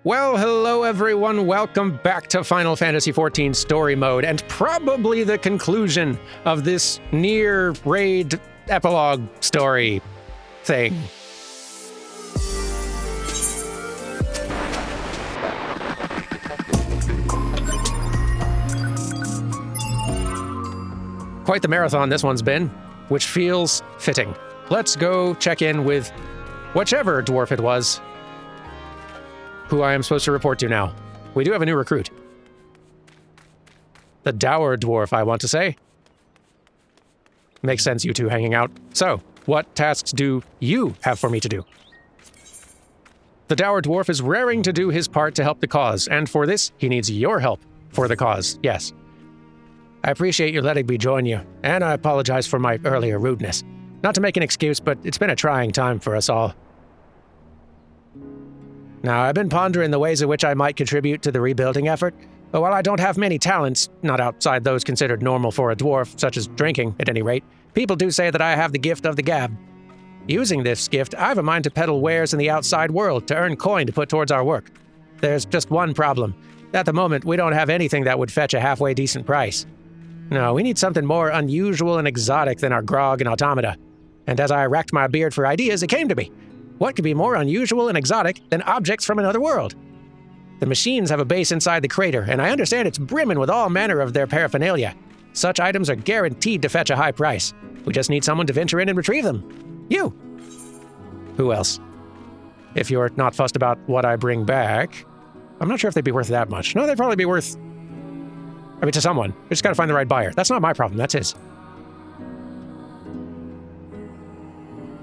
Well, hello everyone, welcome back to Final Fantasy XIV Story Mode, and probably the conclusion of this Nier raid epilogue story thing. Quite the marathon this one's been, which feels fitting. Let's go check in with whichever dwarf it was, who I am supposed to report to now. We do have a new recruit. The dour dwarf, I want to say. Makes sense, you two hanging out. So, what tasks do you have for me to do? The dour dwarf is raring to do his part to help the cause, and for this, he needs your help for the cause, yes. I appreciate you letting me join you, and I apologize for my earlier rudeness. Not to make an excuse, but it's been a trying time for us all. Now, I've been pondering the ways in which I might contribute to the rebuilding effort, but while I don't have many talents, not outside those considered normal for a dwarf, such as drinking, at any rate, people do say that I have the gift of the gab. Using this gift, I have a mind to peddle wares in the outside world to earn coin to put towards our work. There's just one problem. At the moment, we don't have anything that would fetch a halfway decent price. No, we need something more unusual and exotic than our grog and automata. And as I racked my beard for ideas, it came to me. What could be more unusual and exotic than objects from another world? The machines have a base inside the crater, and I understand it's brimming with all manner of their paraphernalia. Such items are guaranteed to fetch a high price. We just need someone to venture in and retrieve them. You! Who else? If you're not fussed about what I bring back, I'm not sure if they'd be worth that much. No, they'd probably be worth... to someone. We just gotta find the right buyer. That's not my problem, that's his.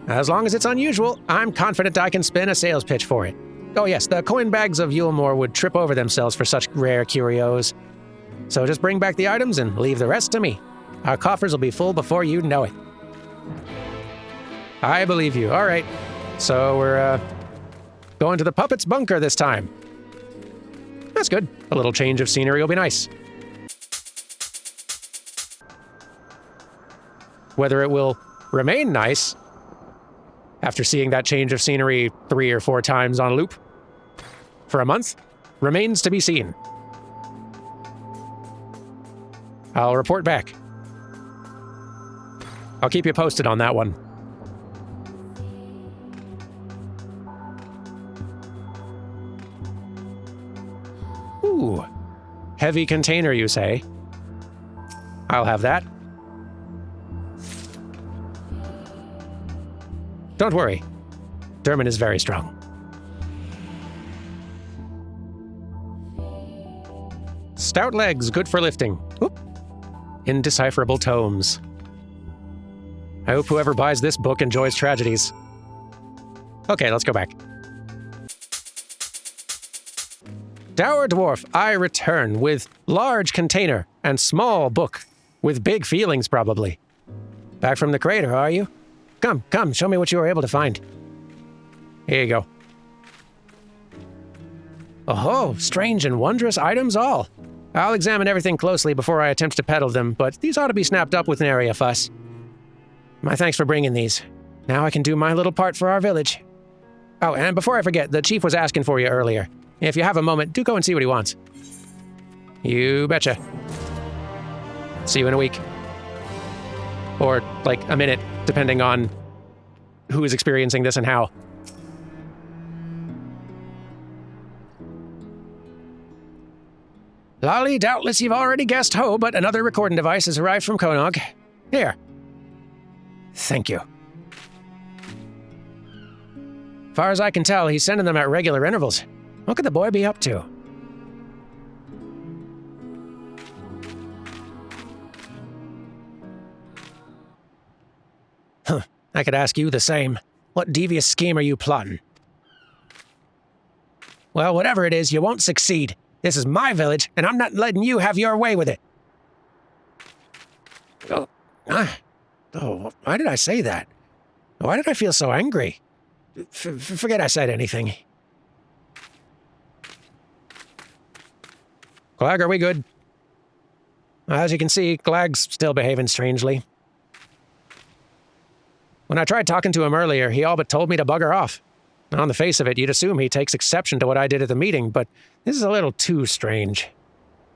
As long as it's unusual, I'm confident I can spin a sales pitch for it. Oh yes, the coin bags of Yulemore would trip over themselves for such rare curios. So just bring back the items and leave the rest to me. Our coffers will be full before you know it. I believe you. All right. So we're going to the puppet's bunker this time. That's good. A little change of scenery will be nice. Whether it will remain nice after seeing that change of scenery 3 or 4 times on loop for a month remains to be seen. I'll report back. I'll keep you posted on that one. Ooh, heavy container, you say? I'll have that. Don't worry, Dermot is very strong. Stout legs, good for lifting. Oop. Indecipherable tomes. I hope whoever buys this book enjoys tragedies. Okay, let's go back. Dour dwarf, I return with large container and small book, with big feelings probably. Back from the crater, are you? Come, show me what you were able to find. Here you go. Oh, strange and wondrous items all. I'll examine everything closely before I attempt to peddle them, but these ought to be snapped up with nary a fuss. My thanks for bringing these. Now I can do my little part for our village. Oh, and before I forget, the chief was asking for you earlier. If you have a moment, do go and see what he wants. You betcha. See you in a week. Or, like, a minute, depending on who is experiencing this and how. Lolly, doubtless you've already guessed ho, but another recording device has arrived from Konogg. Here. Thank you. Far as I can tell, he's sending them at regular intervals. What could the boy be up to? Huh, I could ask you the same. What devious scheme are you plotting? Well, whatever it is, you won't succeed. This is my village, and I'm not letting you have your way with it. Oh, why did I say that? Why did I feel so angry? Forget I said anything. Glag, are we good? As you can see, Glag's still behaving strangely. When I tried talking to him earlier, he all but told me to bugger off. On the face of it, you'd assume he takes exception to what I did at the meeting, but this is a little too strange.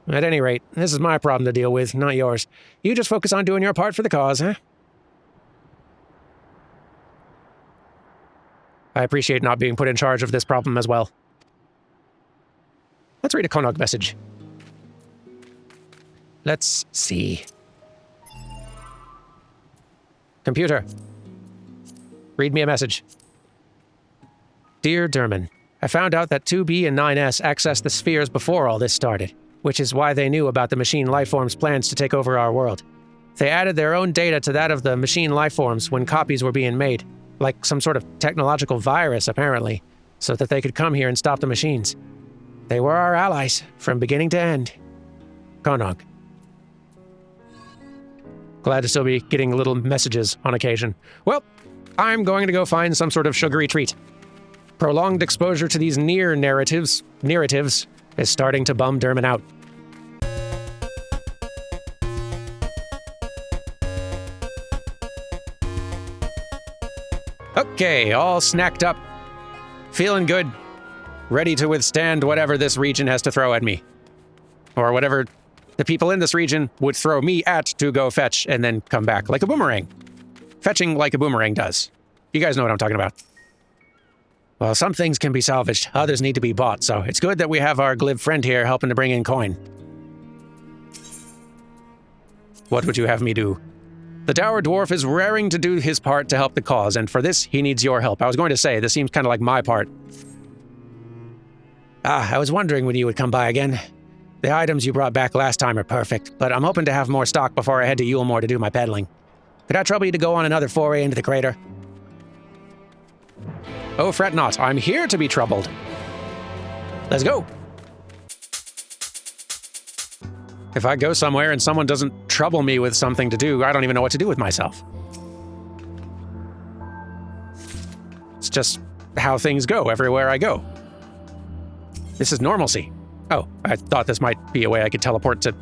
At any rate, this is my problem to deal with, not yours. You just focus on doing your part for the cause, huh? I appreciate not being put in charge of this problem as well. Let's read a Konogg message. Let's see. Computer, read me a message. Dear Durman, I found out that 2B and 9S accessed the spheres before all this started, which is why they knew about the machine lifeforms' plans to take over our world. They added their own data to that of the machine lifeforms when copies were being made, like some sort of technological virus, apparently, so that they could come here and stop the machines. They were our allies, from beginning to end. Konogg. Glad to still be getting little messages on occasion. Well, I'm going to go find some sort of sugary treat. Prolonged exposure to these Nier narratives is starting to bum Durman out. Okay, all snacked up. Feeling good. Ready to withstand whatever this region has to throw at me. Or whatever the people in this region would throw me at to go fetch and then come back like a boomerang. Fetching like a boomerang does. You guys know what I'm talking about. Well, some things can be salvaged, others need to be bought, so it's good that we have our glib friend here helping to bring in coin. What would you have me do? The Dour Dwarf is raring to do his part to help the cause, and for this, he needs your help. I was going to say, this seems kind of like my part. I was wondering when you would come by again. The items you brought back last time are perfect, but I'm hoping to have more stock before I head to Yulmore to do my peddling. Could I trouble you to go on another foray into the crater? Oh, fret not, I'm here to be troubled. Let's go. If I go somewhere and someone doesn't trouble me with something to do, I don't even know what to do with myself. It's just how things go everywhere I go. This is normalcy. Oh, I thought this might be a way I could teleport to...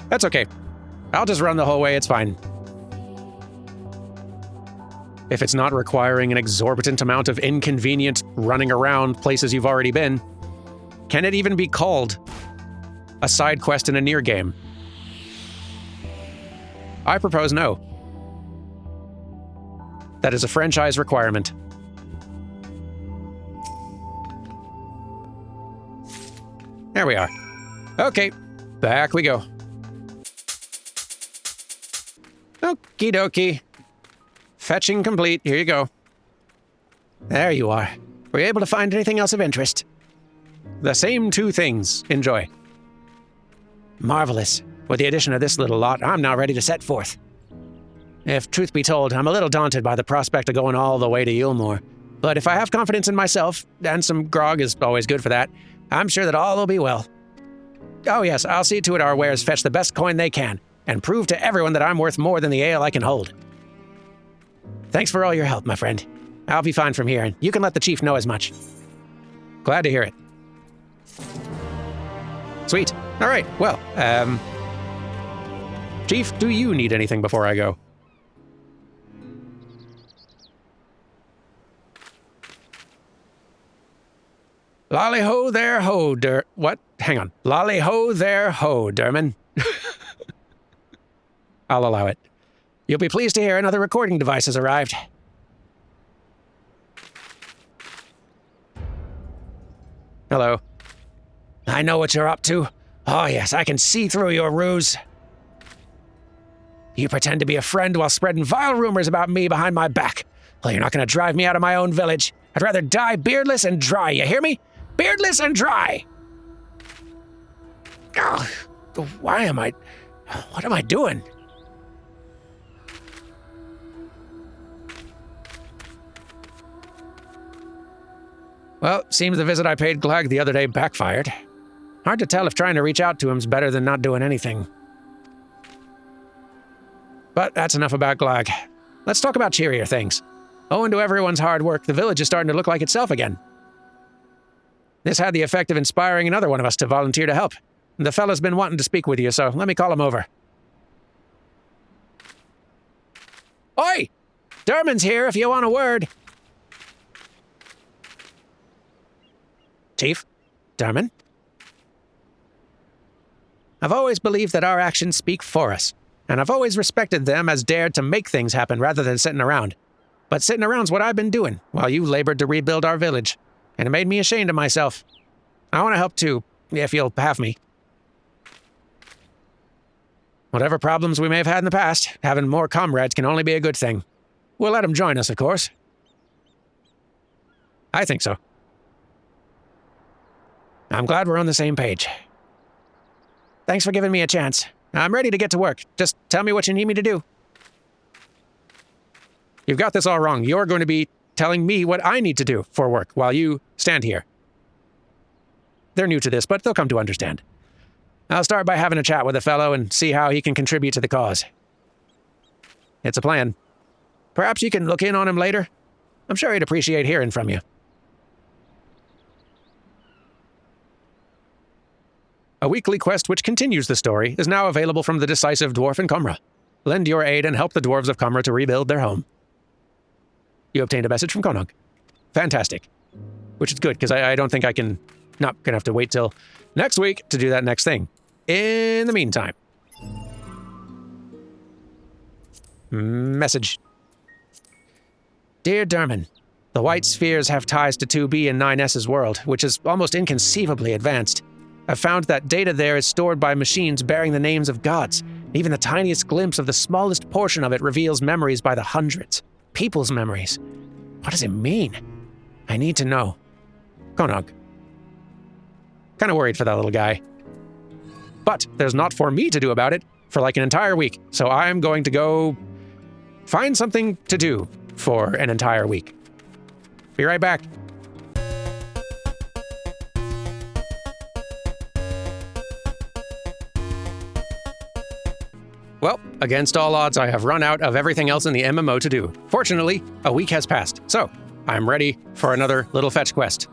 That's okay. I'll just run the whole way, it's fine. If it's not requiring an exorbitant amount of inconvenient running around places you've already been, can it even be called a side quest in a Nier game? I propose no. That is a franchise requirement. There we are. Okay, back we go. Okie dokie. Fetching complete, here you go. There you are. Were you able to find anything else of interest? The same two things. Enjoy. Marvelous. With the addition of this little lot, I'm now ready to set forth. If truth be told, I'm a little daunted by the prospect of going all the way to Yulmore. But if I have confidence in myself, and some grog is always good for that, I'm sure that all will be well. Oh yes, I'll see to it our wares fetch the best coin they can, and prove to everyone that I'm worth more than the ale I can hold. Thanks for all your help, my friend. I'll be fine from here, and you can let the chief know as much. Glad to hear it. Sweet. All right, well, Chief, do you need anything before I go? Lolly-ho there ho, what? Hang on. Lolly-ho there ho, Durman. I'll allow it. You'll be pleased to hear another recording device has arrived. Hello. I know what you're up to. Oh yes, I can see through your ruse. You pretend to be a friend while spreading vile rumors about me behind my back. Well, you're not going to drive me out of my own village. I'd rather die beardless and dry, you hear me? Beardless and dry! Ugh, what am I doing? Well, seems the visit I paid Glag the other day backfired. Hard to tell if trying to reach out to him's better than not doing anything. But that's enough about Glag. Let's talk about cheerier things. Owing to everyone's hard work, the village is starting to look like itself again. This had the effect of inspiring another one of us to volunteer to help. The fella's been wanting to speak with you, so let me call him over. Oi! Durman's here if you want a word. Chief. Derman? I've always believed that our actions speak for us, and I've always respected them as dared to make things happen rather than sitting around. But sitting around's what I've been doing, while you labored to rebuild our village, and it made me ashamed of myself. I want to help too, if you'll have me. Whatever problems we may have had in the past, having more comrades can only be a good thing. We'll let them join us, of course. I think so. I'm glad we're on the same page. Thanks for giving me a chance. I'm ready to get to work. Just tell me what you need me to do. You've got this all wrong. You're going to be telling me what I need to do for work while you stand here. They're new to this, but they'll come to understand. I'll start by having a chat with a fellow and see how he can contribute to the cause. It's a plan. Perhaps you can look in on him later. I'm sure he'd appreciate hearing from you. A weekly quest which continues the story is now available from the decisive dwarf in Komra. Lend your aid and help the dwarves of Komra to rebuild their home. You obtained a message from Konogg. Fantastic. Which is good, because I don't think I can... Not gonna have to wait till next week to do that next thing. In the meantime. Message. Dear Derman, the White Spheres have ties to 2B and 9S's world, which is almost inconceivably advanced. I've found that data there is stored by machines bearing the names of gods. Even the tiniest glimpse of the smallest portion of it reveals memories by the hundreds. People's memories. What does it mean? I need to know. Konogg. Kind of worried for that little guy. But there's not for me to do about it for like an entire week, so I'm going to go find something to do for an entire week. Be right back. Well, against all odds, I have run out of everything else in the MMO to do. Fortunately, a week has passed, so I'm ready for another little fetch quest.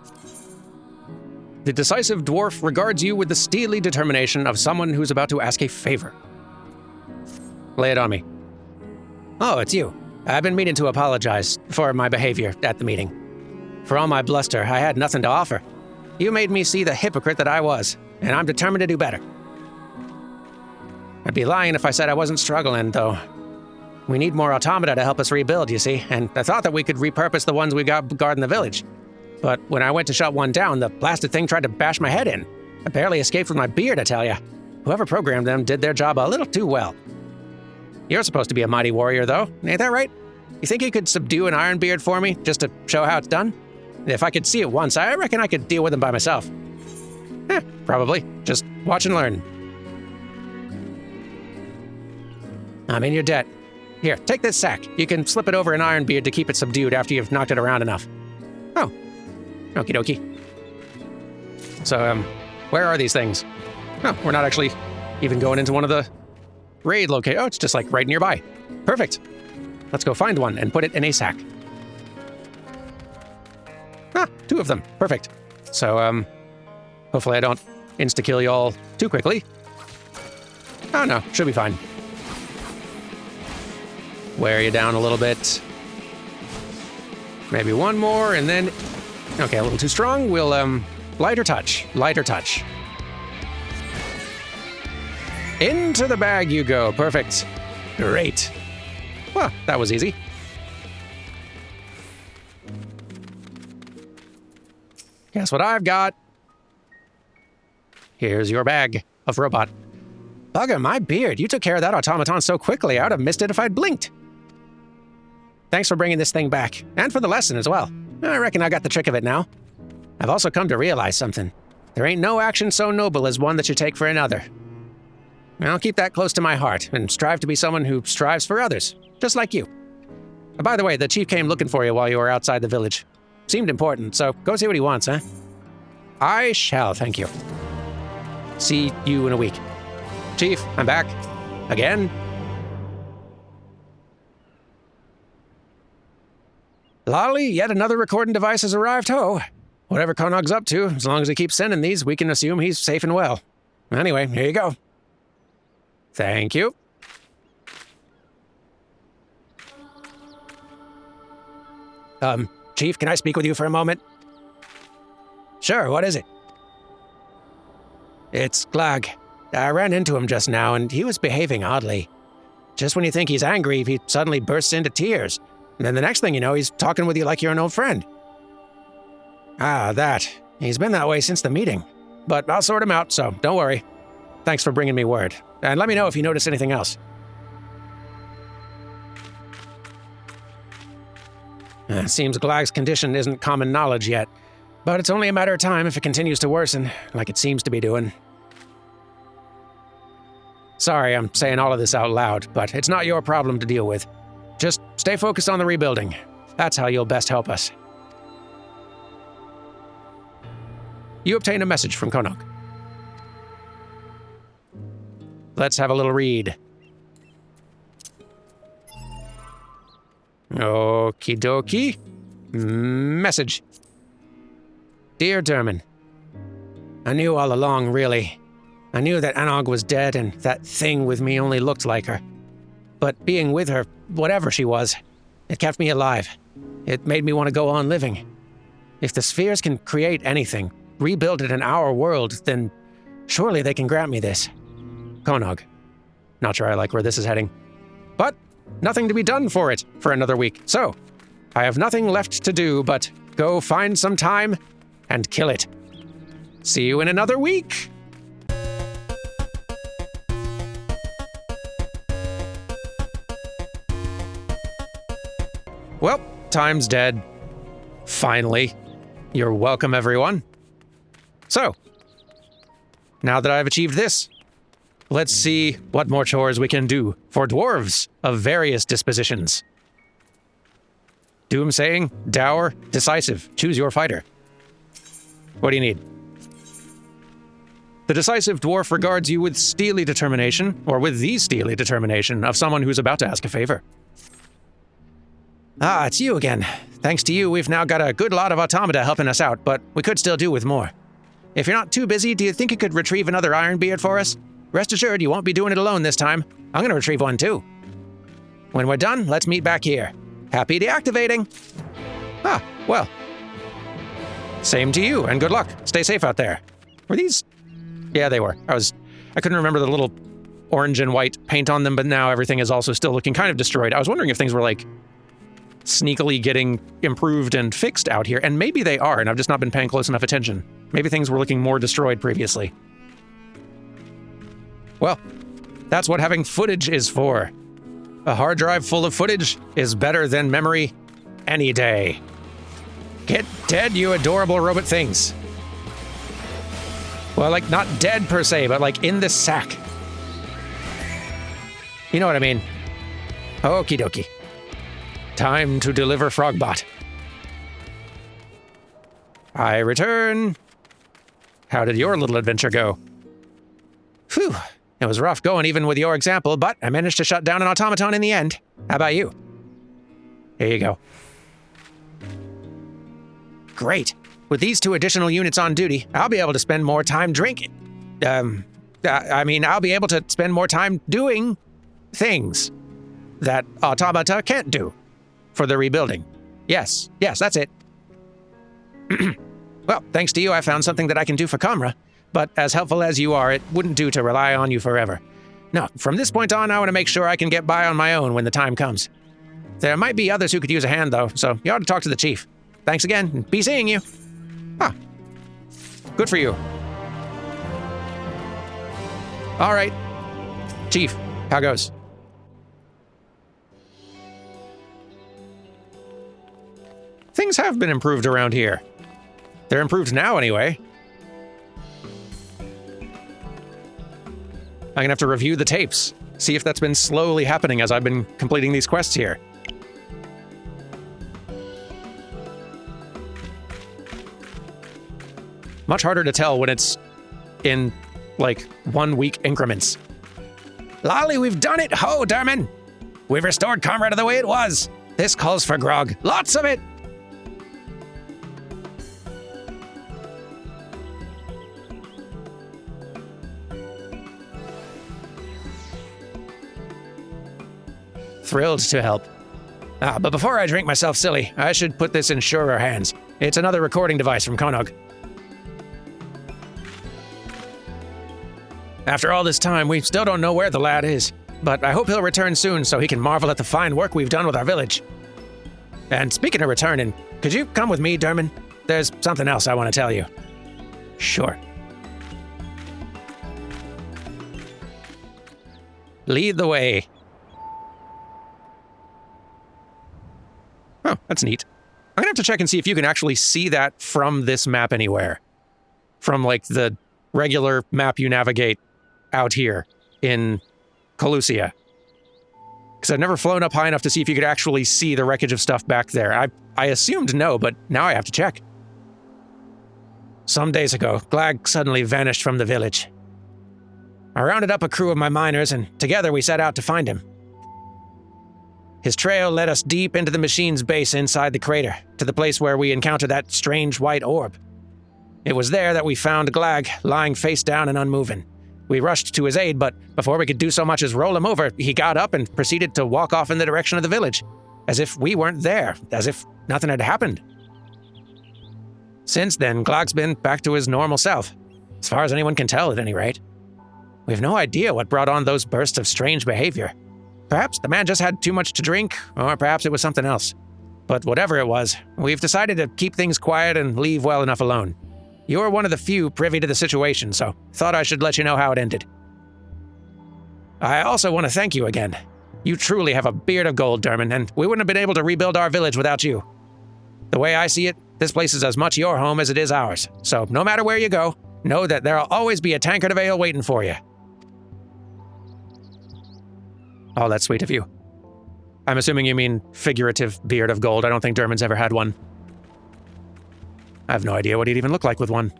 The decisive dwarf regards you with the steely determination of someone who's about to ask a favor. Lay it on me. Oh, it's you. I've been meaning to apologize for my behavior at the meeting. For all my bluster, I had nothing to offer. You made me see the hypocrite that I was, and I'm determined to do better. I'd be lying if I said I wasn't struggling, though. We need more automata to help us rebuild, you see, and I thought that we could repurpose the ones we got guarding the village. But when I went to shut one down, the blasted thing tried to bash my head in. I barely escaped with my beard, I tell ya. Whoever programmed them did their job a little too well. You're supposed to be a mighty warrior, though. Ain't that right? You think you could subdue an Ironbeard for me, just to show how it's done? If I could see it once, I reckon I could deal with him by myself. Probably. Just watch and learn. I'm in your debt. Here, take this sack. You can slip it over an Ironbeard to keep it subdued after you've knocked it around enough. Oh. Okie dokie. So, where are these things? Oh, we're not actually even going into one of the raid locations. Oh, it's just like right nearby. Perfect. Let's go find one and put it in a sack. Ah, 2 of them. Perfect. So, hopefully I don't insta-kill y'all too quickly. Oh no, should be fine. Wear you down a little bit. Maybe one more, and then... Okay, a little too strong. We'll, lighter touch. Lighter touch. Into the bag you go. Perfect. Great. Well, that was easy. Guess what I've got? Here's your bag of robot. Bugger my beard. You took care of that automaton so quickly, I would have missed it if I'd blinked. Thanks for bringing this thing back, and for the lesson as well. I reckon I got the trick of it now. I've also come to realize something. There ain't no action so noble as one that you take for another. I'll keep that close to my heart, and strive to be someone who strives for others, just like you. By the way, the chief came looking for you while you were outside the village. Seemed important, so go see what he wants, huh? I shall, thank you. See you in a week. Chief, I'm back. Again. Lolly, yet another recording device has arrived, ho. Whatever Konogg's up to, as long as he keeps sending these, we can assume he's safe and well. Anyway, here you go. Thank you. Chief, can I speak with you for a moment? Sure, what is it? It's Glag. I ran into him just now, and he was behaving oddly. Just when you think he's angry, he suddenly bursts into tears. And then the next thing you know, he's talking with you like you're an old friend. Ah, that. He's been that way since the meeting. But I'll sort him out, so don't worry. Thanks for bringing me word. And let me know if you notice anything else. Seems Glag's condition isn't common knowledge yet. But it's only a matter of time if it continues to worsen, like it seems to be doing. Sorry I'm saying all of this out loud, but it's not your problem to deal with. Just stay focused on the rebuilding. That's how you'll best help us. You obtain a message from Konogg. Let's have a little read. Okie dokie. Message. Dear Derman, I knew all along, really. I knew that Konogg was dead and that thing with me only looked like her. But being with her, whatever she was, it kept me alive. It made me want to go on living. If the spheres can create anything, rebuild it in our world, then surely they can grant me this. Konogg. Not sure I like where this is heading. But nothing to be done for it for another week, so I have nothing left to do but go find some time and kill it. See you in another week! Well, time's dead. Finally. You're welcome, everyone. So, now that I've achieved this, let's see what more chores we can do for dwarves of various dispositions. Doomsaying, dour, decisive. Choose your fighter. What do you need? The decisive dwarf regards you with steely determination, or with the steely determination of someone who's about to ask a favor. Ah, it's you again. Thanks to you, we've now got a good lot of automata helping us out, but we could still do with more. If you're not too busy, do you think you could retrieve another Ironbeard for us? Rest assured, you won't be doing it alone this time. I'm gonna retrieve one too. When we're done, let's meet back here. Happy deactivating! Ah, well. Same to you, and good luck. Stay safe out there. Were these? Yeah, they were. I couldn't remember the little orange and white paint on them, but now everything is also still looking kind of destroyed. I was wondering if things were like sneakily getting improved and fixed out here, and maybe they are, and I've just not been paying close enough attention. Maybe things were looking more destroyed previously. Well, that's what having footage is for. A hard drive full of footage is better than memory any day. Get dead, you adorable robot things. Well, like, not dead per se, but like in the sack. You know what I mean. Okie dokie. Time to deliver Frogbot. I return. How did your little adventure go? Phew, it was rough going even with your example, but I managed to shut down an automaton in the end. How about you? Here you go. Great. With these 2 additional units on duty, I'll be able to spend more time drinking. I'll be able to spend more time doing things that automata can't do for the rebuilding. Yes, that's it. Well, thanks to you, I found something that I can do for Komra, but as helpful as you are, it wouldn't do to rely on you forever. No, from this point on, I want to make sure I can get by on my own when the time comes. There might be others who could use a hand, though, so you ought to talk to the chief. Thanks again, and be seeing you. Huh. Good for you. All right. Chief, how goes? Things have been improved around here. They're improved now, anyway. I'm gonna have to review the tapes, see if that's been slowly happening as I've been completing these quests here. Much harder to tell when it's in, like, 1 week increments. Lolly, we've done it! Ho, Derman! We've restored Komra to the way it was! This calls for grog. Lots of it! Thrilled to help. But before I drink myself silly, I should put this in surer hands. It's another recording device from Konogg. After all this time, we still don't know where the lad is, but I hope he'll return soon so he can marvel at the fine work we've done with our village. And speaking of returning, could you come with me, Derman? There's something else I want to tell you. Sure. Lead the way. Oh, that's neat. I'm gonna have to check and see if you can actually see that from this map anywhere. From, like, the regular map you navigate out here in Colusia. Because I've never flown up high enough to see if you could actually see the wreckage of stuff back there. I assumed no, but now I have to check. Some days ago, Glag suddenly vanished from the village. I rounded up a crew of my miners, and together we set out to find him. His trail led us deep into the machine's base inside the crater, to the place where we encountered that strange white orb. It was there that we found Glag, lying face down and unmoving. We rushed to his aid, but before we could do so much as roll him over, he got up and proceeded to walk off in the direction of the village, as if we weren't there, as if nothing had happened. Since then, Glag's been back to his normal self, as far as anyone can tell at any rate. We have no idea what brought on those bursts of strange behavior. Perhaps the man just had too much to drink, or perhaps it was something else. But whatever it was, we've decided to keep things quiet and leave well enough alone. You're one of the few privy to the situation, so thought I should let you know how it ended. I also want to thank you again. You truly have a beard of gold, Derman, and we wouldn't have been able to rebuild our village without you. The way I see it, this place is as much your home as it is ours, so no matter where you go, know that there'll always be a tankard of ale waiting for you. Oh, that's sweet of you. I'm assuming you mean figurative beard of gold. I don't think Derman's ever had one. I have no idea what he'd even look like with one.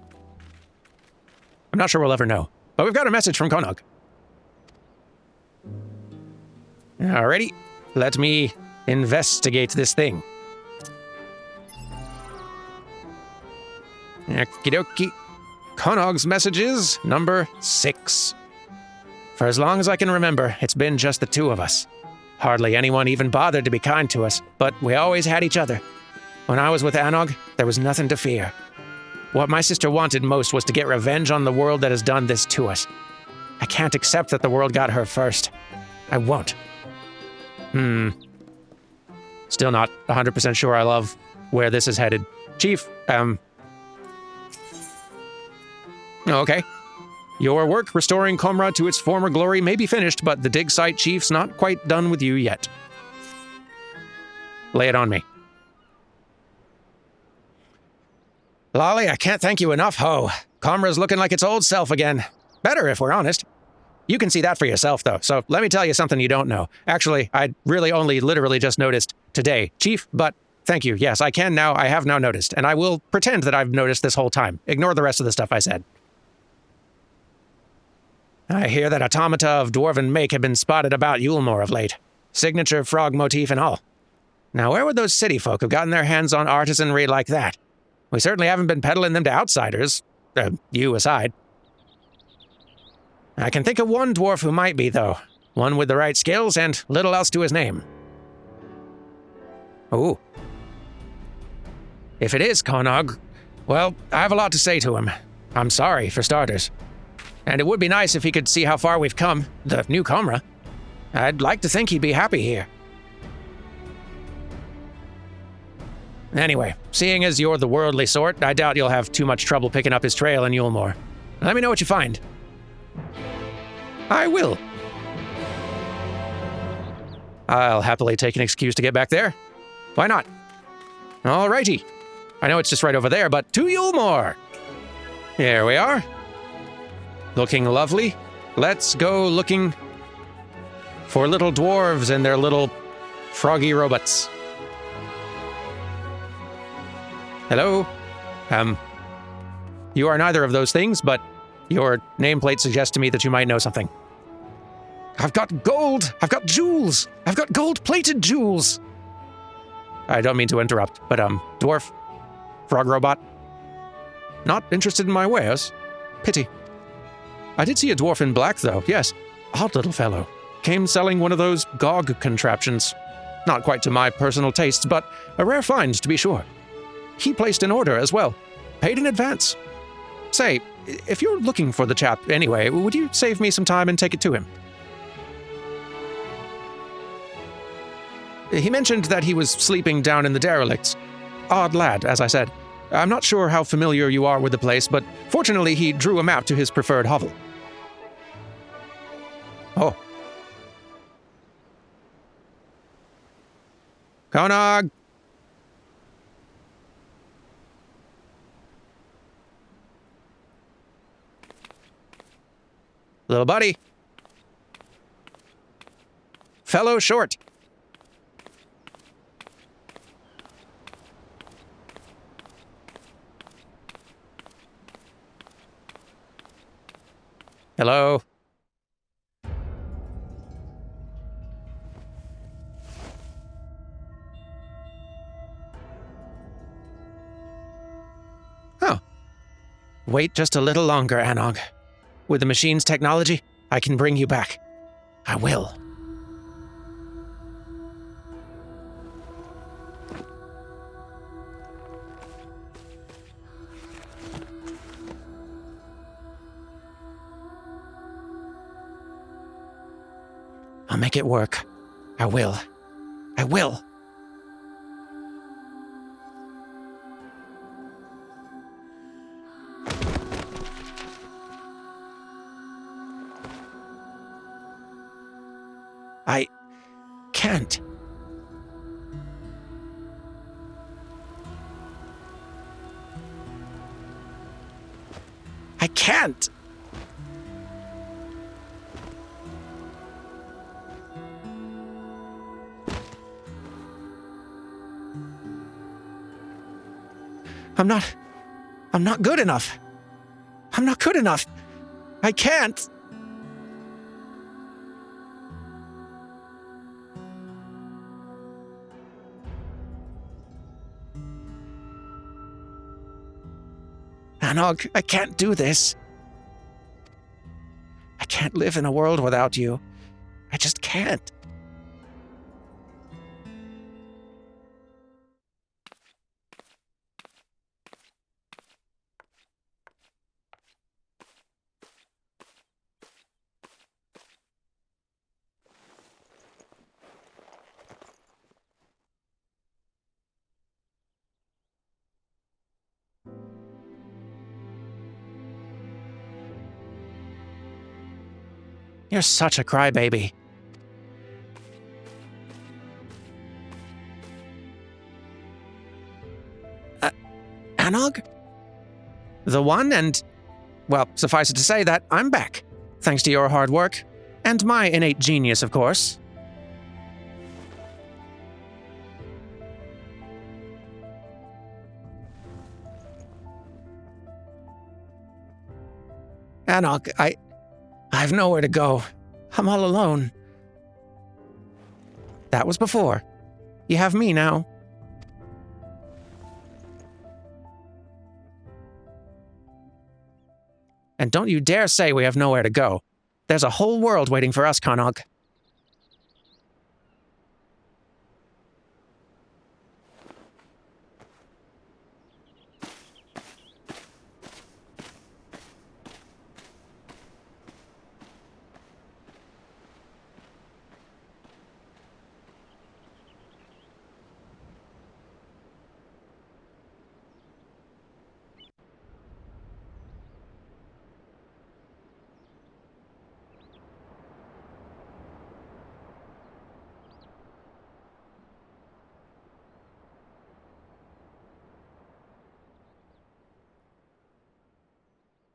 I'm not sure we'll ever know, but we've got a message from Konogg. Alrighty, let me investigate this thing. Okie dokie. Konogg's messages, number 6. For as long as I can remember, it's been just the two of us. Hardly anyone even bothered to be kind to us, but we always had each other. When I was with Konogg, there was nothing to fear. What my sister wanted most was to get revenge on the world that has done this to us. I can't accept that the world got her first. I won't. Still not 100% sure I love where this is headed. Chief, okay. Your work restoring Komra to its former glory may be finished, but the dig site chief's not quite done with you yet. Lay it on me. Lolly, I can't thank you enough, ho. Komra's looking like its old self again. Better, if we're honest. You can see that for yourself, though, so let me tell you something you don't know. Actually, I really only literally just noticed today, Chief, but thank you. Yes, I can now. I have now noticed, and I will pretend that I've noticed this whole time. Ignore the rest of the stuff I said. I hear that automata of dwarven make have been spotted about Yulmore of late. Signature frog motif and all. Now, where would those city folk have gotten their hands on artisanry like that? We certainly haven't been peddling them to outsiders, you aside. I can think of one dwarf who might be, though. One with the right skills and little else to his name. Ooh. If it is Konogg, well, I have a lot to say to him. I'm sorry, for starters. And it would be nice if he could see how far we've come, the new Komra. I'd like to think he'd be happy here. Anyway, seeing as you're the worldly sort, I doubt you'll have too much trouble picking up his trail in Yulmore. Let me know what you find. I will. I'll happily take an excuse to get back there. Why not? Alrighty. I know it's just right over there, but to Yulmore! Here we are. Looking lovely. Let's go looking for little dwarves and their little froggy robots. Hello? You are neither of those things, but your nameplate suggests to me that you might know something. I've got gold! I've got jewels! I've got gold-plated jewels! I don't mean to interrupt, but, dwarf? Frog robot? Not interested in my wares? Pity. I did see a dwarf in black, though, yes. Odd little fellow. Came selling one of those GOG contraptions. Not quite to my personal tastes, but a rare find, to be sure. He placed an order as well. Paid in advance. Say, if you're looking for the chap anyway, would you save me some time and take it to him? He mentioned that he was sleeping down in the derelicts. Odd lad, as I said. I'm not sure how familiar you are with the place, but fortunately he drew a map to his preferred hovel. Oh. Konogg! Little buddy. Fellow short. Hello. Oh. Wait just a little longer, Konogg. With the machine's technology, I can bring you back. I will. I'll make it work. I will. I will. I can't. I can't. I'm not good enough. I'm not good enough. I can't. Konogg, I can't do this. I can't live in a world without you. I just can't. You're such a crybaby. Konogg? The one, and, well, suffice it to say that I'm back, thanks to your hard work, and my innate genius, of course. Konogg, I've nowhere to go. I'm all alone. That was before. You have me now. And don't you dare say we have nowhere to go. There's a whole world waiting for us, Konogg.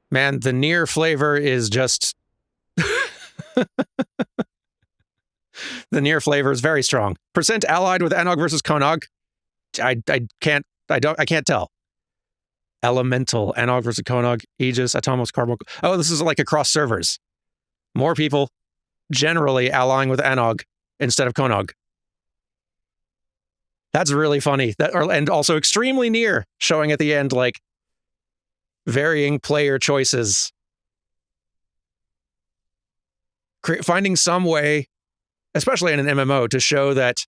Man, the Nier flavor is just... The Nier flavor is very strong. Percent allied with Konogg versus Konogg? I can't tell. Elemental, Konogg versus Konogg, Aegis, Atomos, Carbuncle. Oh, this is like across servers. More people generally allying with Konogg instead of Konogg. That's really funny. And also extremely Nier, showing at the end, like, varying player choices. Finding some way, especially in an MMO, to show that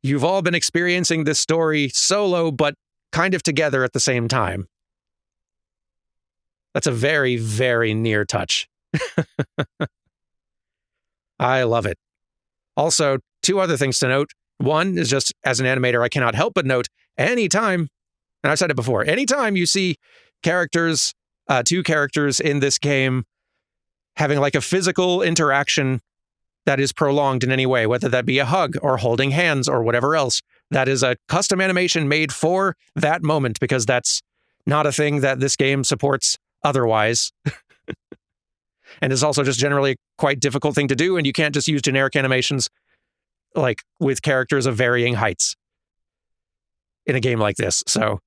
you've all been experiencing this story solo, but kind of together at the same time. That's a very, very Nier touch. I love it. Also, two other things to note. One is just, as an animator, I cannot help but note, anytime, and I've said it before, anytime you see characters, two characters in this game having like a physical interaction that is prolonged in any way, whether that be a hug or holding hands or whatever else, that is a custom animation made for that moment, because that's not a thing that this game supports otherwise. And it's also just generally a quite difficult thing to do, and you can't just use generic animations like with characters of varying heights in a game like this. So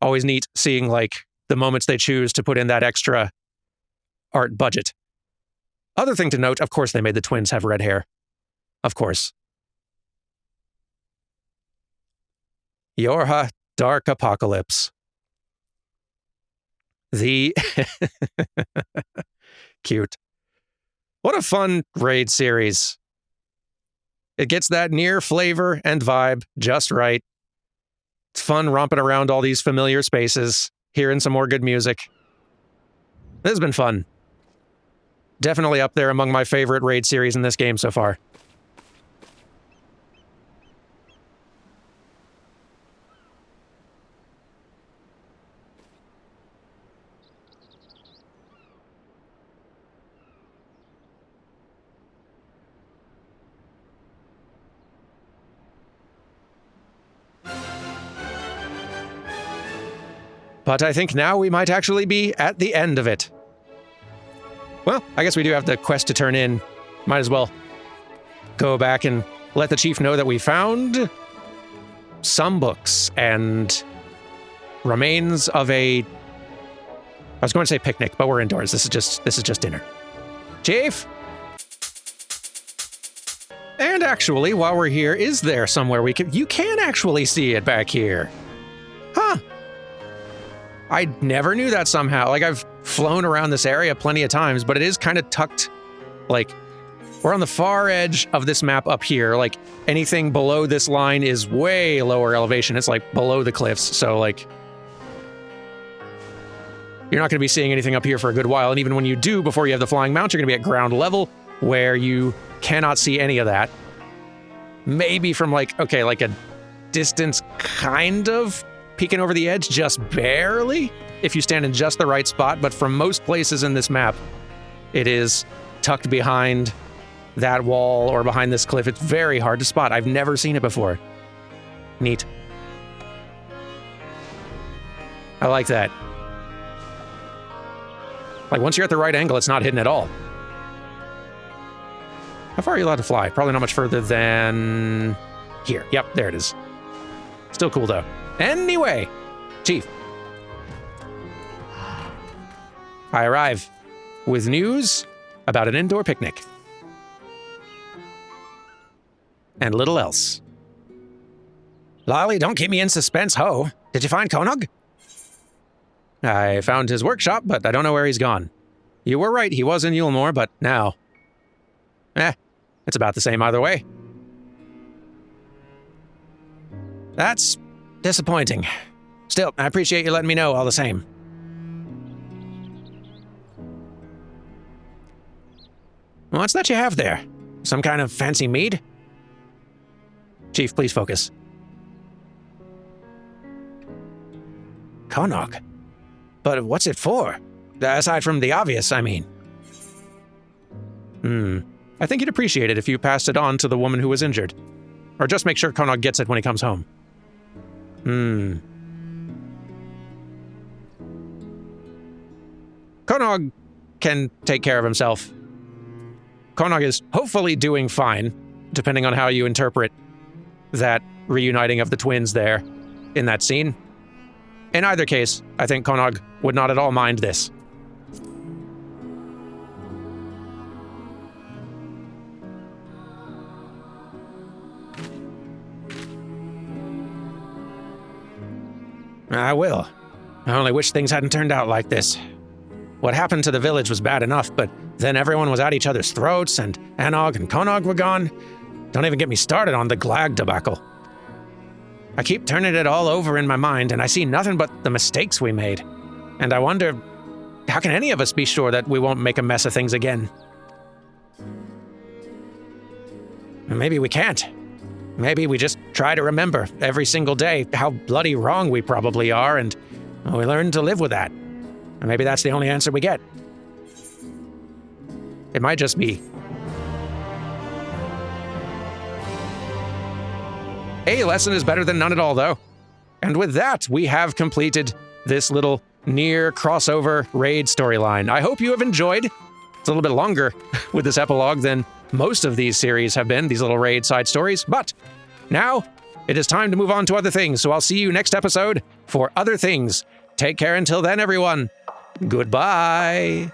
always neat seeing like the moments they choose to put in that extra art budget. Other thing to note, of course, they made the twins have red hair. Of course. Yorha Dark Apocalypse. The cute. What a fun raid series. It gets that Nier flavor and vibe just right. It's fun romping around all these familiar spaces, hearing some more good music. This has been fun. Definitely up there among my favorite raid series in this game so far. But I think now we might actually be at the end of it. Well, I guess we do have the quest to turn in. Might as well go back and let the chief know that we found some books and remains of a... I was going to say picnic, but we're indoors. This is just dinner. Chief? And actually, while we're here, is there somewhere you can actually see it back here? Huh. I never knew that somehow. Like, I've flown around this area plenty of times, but it is kind of tucked, like, we're on the far edge of this map up here. Like, anything below this line is way lower elevation. It's, like, below the cliffs, so, like, you're not going to be seeing anything up here for a good while, and even when you do, before you have the flying mount, you're going to be at ground level, where you cannot see any of that. Maybe from, like, okay, like a distance kind of peeking over the edge, just barely, if you stand in just the right spot, but from most places in this map, it is tucked behind that wall or behind this cliff. It's very hard to spot. I've never seen it before. Neat. I like that. Like, once you're at the right angle, it's not hidden at all. How far are you allowed to fly? Probably not much further than here. Yep, there it is. Still cool, though. Anyway, Chief. I arrive with news about an indoor picnic. And little else. Lolly, don't keep me in suspense, ho. Did you find Konogg? I found his workshop, but I don't know where he's gone. You were right, he was in Yulmore, but now... it's about the same either way. That's disappointing. Still, I appreciate you letting me know all the same. What's that you have there? Some kind of fancy mead? Chief, please focus. Konogg? But what's it for? Aside from the obvious, I mean. I think you'd appreciate it if you passed it on to the woman who was injured. Or just make sure Konogg gets it when he comes home. Konogg can take care of himself. Konogg is hopefully doing fine, depending on how you interpret that reuniting of the twins there in that scene. In either case, I think Konogg would not at all mind this. I will. I only wish things hadn't turned out like this. What happened to the village was bad enough, but then everyone was at each other's throats, and Anog and Konogg were gone. Don't even get me started on the Glag debacle. I keep turning it all over in my mind, and I see nothing but the mistakes we made. And I wonder, how can any of us be sure that we won't make a mess of things again? Maybe we can't. Maybe we just try to remember every single day how bloody wrong we probably are, and we learn to live with that. And maybe that's the only answer we get. It might just be. A lesson is better than none at all, though. And with that, we have completed this little Nier crossover raid storyline. I hope you have enjoyed. It's a little bit longer with this epilogue than most of these series have been, these little raid side stories. But now it is time to move on to other things. So I'll see you next episode for other things. Take care until then, everyone. Goodbye.